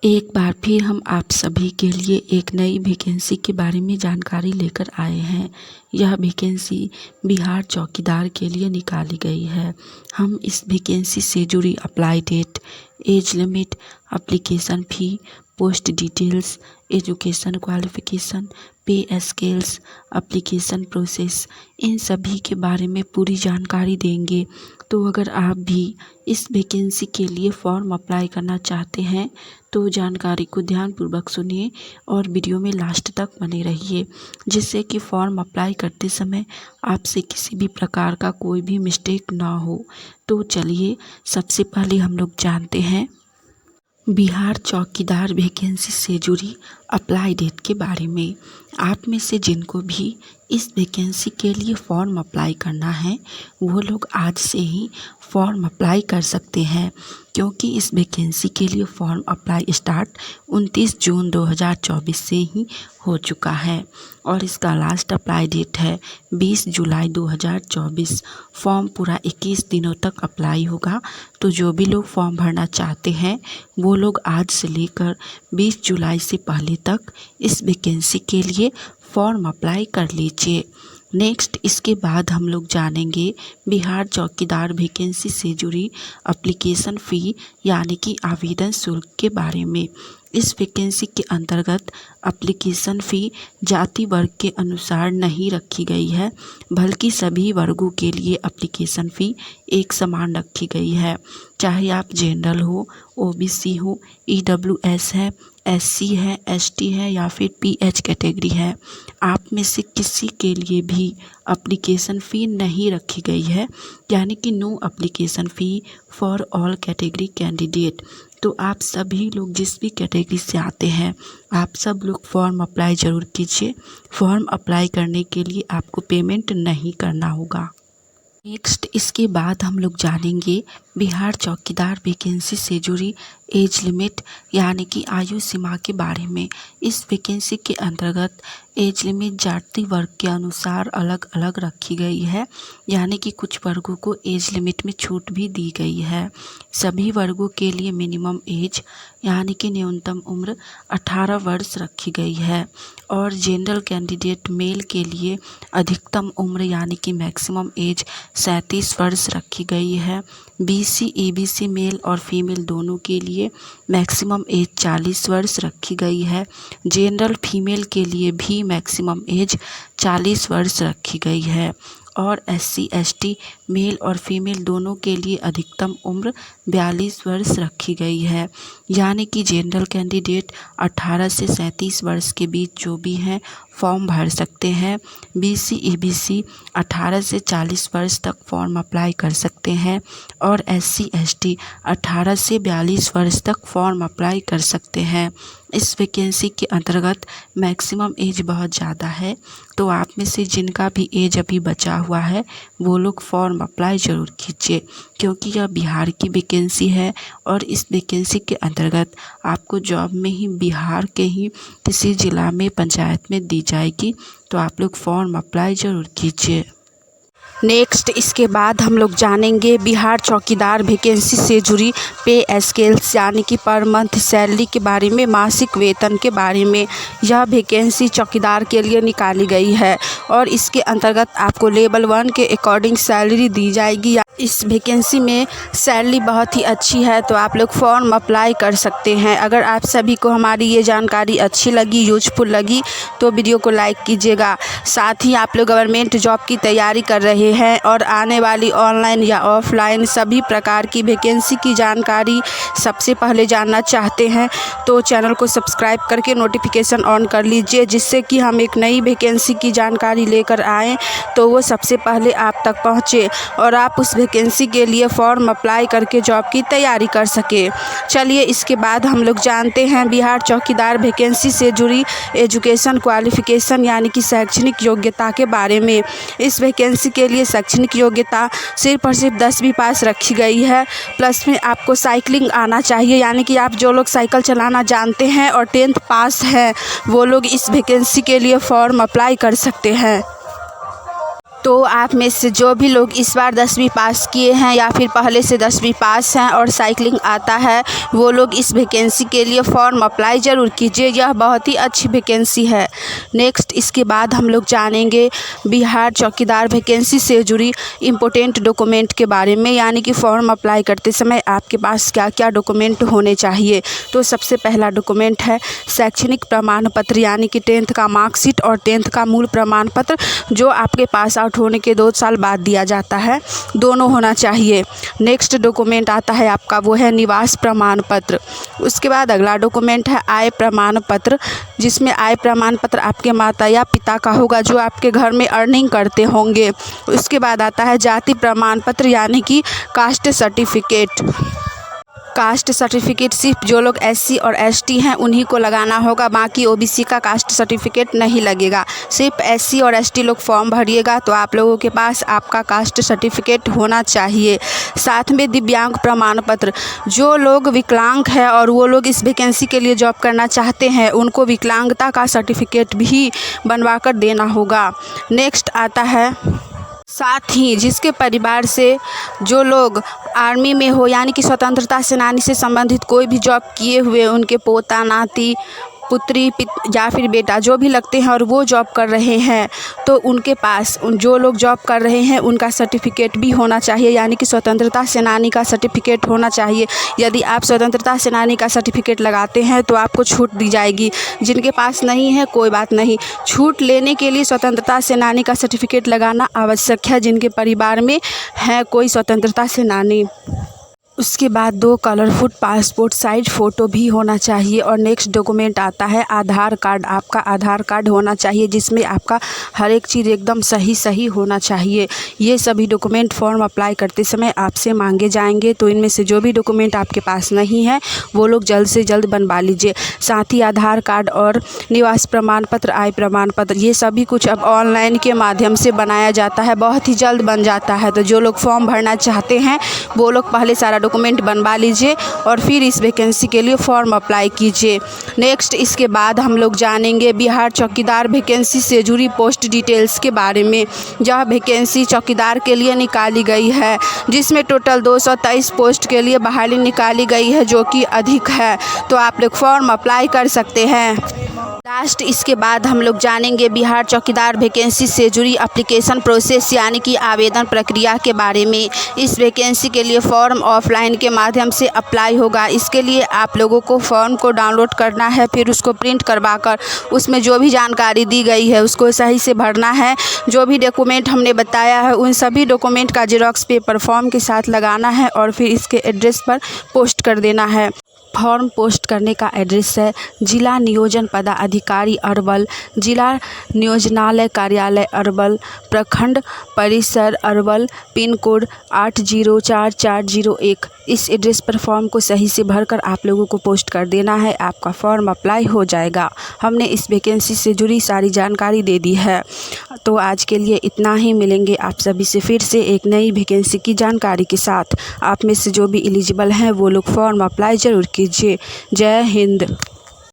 एक बार फिर हम आप सभी के लिए एक नई वैकेंसी के बारे में जानकारी लेकर आए हैं। यह वैकेंसी बिहार चौकीदार के लिए निकाली गई है। हम इस वैकेंसी से जुड़ी apply date, age limit, application fee, post details, education qualification, pay scales, application process, इन सभी के बारे में पूरी जानकारी देंगे। तो अगर आप भी इस वैकेंसी के लिए फॉर्म अप्लाई करना चाहते हैं तो जानकारी को ध्यानपूर्वक सुनिए और वीडियो में लास्ट तक बने रहिए, जिससे कि फॉर्म अप्लाई करते समय आपसे किसी भी प्रकार का कोई भी मिस्टेक ना हो। तो चलिए सबसे पहले हम लोग जानते हैं बिहार चौकीदार वैकेंसी से जुड़ी अप्लाई डेट के बारे में। आप में से जिनको भी इस वैकेंसी के लिए फॉर्म अप्लाई करना है वो लोग आज से ही फॉर्म अप्लाई कर सकते हैं, क्योंकि इस वैकेंसी के लिए फॉर्म अप्लाई स्टार्ट 29 जून 2024 से ही हो चुका है और इसका लास्ट अप्लाई डेट है 20 जुलाई 2024। फॉर्म पूरा 21 दिनों तक अप्लाई होगा। तो जो भी लोग फॉर्म भरना चाहते हैं वो लोग आज से लेकर 20 जुलाई से पहले तक इस वैकेंसी के लिए फॉर्म अप्लाई कर लीजिए। नेक्स्ट इसके बाद हम लोग जानेंगे बिहार चौकीदार वैकेंसी से जुड़ी एप्लीकेशन फ़ी यानी कि आवेदन शुल्क के बारे में। इस वैकेंसी के अंतर्गत एप्लीकेशन फ़ी जाति वर्ग के अनुसार नहीं रखी गई है, बल्कि सभी वर्गों के लिए एप्लीकेशन फ़ी एक समान रखी गई है। चाहे आप जनरल हो, ओबीसी हो, ईडब्ल्यूएस है, एससी है, एसटी है या फिर पीएच कैटेगरी है, आप में से किसी के लिए भी एप्लीकेशन फ़ी नहीं रखी गई है, यानी कि no application fee for all category candidate. तो आप सभी लोग जिस भी कैटेगरी से आते हैं आप सब लोग फॉर्म अप्लाई ज़रूर कीजिए। फॉर्म अप्लाई करने के लिए आपको पेमेंट नहीं करना होगा। नेक्स्ट इसके बाद हम लोग जानेंगे बिहार चौकीदार वैकेंसी से जुड़ी एज लिमिट यानी कि आयु सीमा के बारे में। इस वैकेंसी के अंतर्गत एज लिमिट जाति वर्ग के अनुसार अलग अलग रखी गई है, यानी कि कुछ वर्गों को एज लिमिट में छूट भी दी गई है। सभी वर्गों के लिए मिनिमम एज यानी कि न्यूनतम उम्र 18 वर्ष रखी गई है और जनरल कैंडिडेट मेल के लिए अधिकतम उम्र यानी कि मैक्सिमम एज 37 वर्ष रखी गई है। बीसी ईबीसी मेल और फीमेल दोनों के लिए मैक्सिमम एज 40 वर्ष रखी गई है। जनरल फीमेल के लिए भी मैक्सिमम एज 40 वर्ष रखी गई है और एससी एसटी मेल और फीमेल दोनों के लिए अधिकतम उम्र 42 वर्ष रखी गई है, यानी कि जनरल कैंडिडेट 18 से 37 वर्ष के बीच जो भी हैं फॉर्म भर सकते हैं। बीसी ईबीसी 18 से 40 वर्ष तक फॉर्म अप्लाई कर सकते हैं और एससी एसटी 18 से 42 वर्ष तक फॉर्म अप्लाई कर सकते हैं। इस वैकेंसी के अंतर्गत मैक्सिमम एज बहुत ज़्यादा है, तो आप में से जिनका भी एज अभी बचा हुआ है वो लोग फॉर्म अप्लाई ज़रूर कीजिए, क्योंकि यह बिहार की वैकेंसी है और इस वैकेंसी के अंतर्गत आपको जॉब में ही बिहार के ही किसी ज़िला में पंचायत में दी जाएगी। तो आप लोग फॉर्म अप्लाई ज़रूर कीजिए। नेक्स्ट इसके बाद हम लोग जानेंगे बिहार चौकीदार वैकेंसी से जुड़ी पे स्केल्स यानी कि पर मंथ सैलरी के बारे में, मासिक वेतन के बारे में। यह वैकेंसी चौकीदार के लिए निकाली गई है और इसके अंतर्गत आपको लेवल 1 के अकॉर्डिंग सैलरी दी जाएगी। इस वैकेंसी में सैलरी बहुत ही अच्छी है, तो आप लोग फॉर्म अप्लाई कर सकते हैं। अगर आप सभी को हमारी ये जानकारी अच्छी लगी, यूजफुल लगी, तो वीडियो को लाइक कीजिएगा। साथ ही आप लोग गवर्नमेंट जॉब की तैयारी कर रहे हैं और आने वाली ऑनलाइन या ऑफलाइन सभी प्रकार की वैकेंसी की जानकारी सबसे पहले जानना चाहते हैं तो चैनल को सब्सक्राइब करके नोटिफिकेशन ऑन कर लीजिए, जिससे कि हम एक नई वैकेंसी की जानकारी लेकर आएँ तो वो सबसे पहले आप तक पहुँचे और आप उस वैकेंसी के लिए फॉर्म अप्लाई करके जॉब की तैयारी कर सके। चलिए इसके बाद हम लोग जानते हैं बिहार चौकीदार वैकेंसी से जुड़ी एजुकेशन क्वालिफिकेशन यानी कि शैक्षणिक योग्यता के बारे में। इस वैकेंसी के लिए शैक्षणिक योग्यता सिर्फ और सिर्फ 10वीं पास रखी गई है, प्लस में आपको साइकिलिंग आना चाहिए, यानी कि आप जो लोग साइकिल चलाना जानते हैं और 10th पास हैं वो लोग इस वैकेंसी के लिए फॉर्म अप्लाई कर सकते हैं। तो आप में से जो भी लोग इस बार 10वीं पास किए हैं या फिर पहले से 10वीं पास हैं और साइकिलिंग आता है, वो लोग इस वैकेंसी के लिए फॉर्म अप्लाई ज़रूर कीजिए। यह बहुत ही अच्छी वैकेंसी है। नेक्स्ट इसके बाद हम लोग जानेंगे बिहार चौकीदार वैकेंसी से जुड़ी इम्पोर्टेंट डॉक्यूमेंट के बारे में, यानी कि फॉर्म अप्लाई करते समय आपके पास क्या क्या डॉक्यूमेंट होने चाहिए। तो सबसे पहला डॉक्यूमेंट है शैक्षणिक प्रमाण पत्र, यानी कि 10th का मार्कशीट और 10th का मूल प्रमाण पत्र जो आपके पास आउट होने के 2 साल बाद दिया जाता है, दोनों होना चाहिए। नेक्स्ट डॉक्यूमेंट आता है आपका, वो है निवास प्रमाण पत्र। उसके बाद अगला डॉक्यूमेंट है आय प्रमाण पत्र, जिसमें आय प्रमाण पत्र आपके माता या पिता का होगा जो आपके घर में अर्निंग करते होंगे। उसके बाद आता है जाति प्रमाण पत्र, यानी कि कास्ट सर्टिफिकेट। कास्ट सर्टिफिकेट सिर्फ जो लोग SC और ST हैं उन्हीं को लगाना होगा, बाकी OBC का कास्ट सर्टिफिकेट नहीं लगेगा। सिर्फ SC और ST लोग फॉर्म भरिएगा तो आप लोगों के पास आपका कास्ट सर्टिफिकेट होना चाहिए। साथ में दिव्यांग प्रमाण पत्र, जो लोग विकलांग हैं और वो लोग इस वैकेंसी के लिए जॉब करना चाहते हैं, उनको विकलांगता का सर्टिफिकेट भी बनवा कर देना होगा। नेक्स्ट आता है, साथ ही जिसके परिवार से जो लोग आर्मी में हो, यानी कि स्वतंत्रता सेनानी से संबंधित कोई भी जॉब किए हुए, उनके पोता नाती पुत्री या फिर बेटा जो भी लगते हैं और वो जॉब कर रहे हैं, तो उनके पास जो लोग जॉब कर रहे हैं उनका सर्टिफिकेट भी होना चाहिए, यानी कि स्वतंत्रता सेनानी का सर्टिफिकेट होना चाहिए। यदि आप स्वतंत्रता सेनानी का सर्टिफिकेट लगाते हैं तो आपको छूट दी जाएगी। जिनके पास नहीं है कोई बात नहीं, छूट लेने के लिए स्वतंत्रता सेनानी का सर्टिफिकेट लगाना आवश्यक है जिनके परिवार में है कोई स्वतंत्रता सेनानी। उसके बाद 2 कलरफुल पासपोर्ट साइज फ़ोटो भी होना चाहिए। और नेक्स्ट डॉक्यूमेंट आता है आधार कार्ड। आपका आधार कार्ड होना चाहिए जिसमें आपका हर एक चीज़ एकदम सही होना चाहिए। ये सभी डॉक्यूमेंट फॉर्म अप्लाई करते समय आपसे मांगे जाएंगे, तो इनमें से जो भी डॉक्यूमेंट आपके पास नहीं है वो लोग जल्द से जल्द बनवा लीजिए। साथ ही आधार कार्ड और निवास प्रमाण पत्र, आय प्रमाण पत्र, ये सभी कुछ अब ऑनलाइन के माध्यम से बनाया जाता है, बहुत ही जल्द बन जाता है। तो जो लोग फॉर्म भरना चाहते हैं वो लोग पहले सारा डॉक्यूमेंट बनवा लीजिए और फिर इस वैकेंसी के लिए फॉर्म अप्लाई कीजिए। नेक्स्ट इसके बाद हम लोग जानेंगे बिहार चौकीदार वैकेंसी से जुड़ी पोस्ट डिटेल्स के बारे में। यह वैकेंसी चौकीदार के लिए निकाली गई है, जिसमें टोटल 223 पोस्ट के लिए बहाली निकाली गई है, जो कि अधिक है। तो आप लोग फॉर्म अप्लाई कर सकते हैं। लास्ट इसके बाद हम लोग जानेंगे बिहार चौकीदार वैकेंसी से जुड़ी एप्लीकेशन प्रोसेस, यानी कि आवेदन प्रक्रिया के बारे में। इस वैकेंसी के लिए फॉर्म ऑफलाइन के माध्यम से अप्लाई होगा। इसके लिए आप लोगों को फॉर्म को डाउनलोड करना है, फिर उसको प्रिंट करवाकर उसमें जो भी जानकारी दी गई है उसको सही से भरना है। जो भी डॉक्यूमेंट हमने बताया है उन सभी डॉक्यूमेंट का जेरॉक्स पेपर फॉर्म के साथ लगाना है और फिर इसके एड्रेस पर पोस्ट कर देना है। फॉर्म पोस्ट करने का एड्रेस है जिला नियोजन पदाधिकारी अरवल, जिला नियोजनालय कार्यालय अरवल, प्रखंड परिसर अरवल, पिन कोड 804401। इस एड्रेस पर फॉर्म को सही से भरकर आप लोगों को पोस्ट कर देना है। आपका फॉर्म अप्लाई हो जाएगा। हमने इस वैकेंसी से जुड़ी सारी जानकारी दे दी है। तो आज के लिए इतना ही। मिलेंगे आप सभी से फिर से एक नई वैकेंसी की जानकारी के साथ। आप में से जो भी एलिजिबल हैं वो लोग फॉर्म अप्लाई ज़रूर कीजिए। जय हिंद।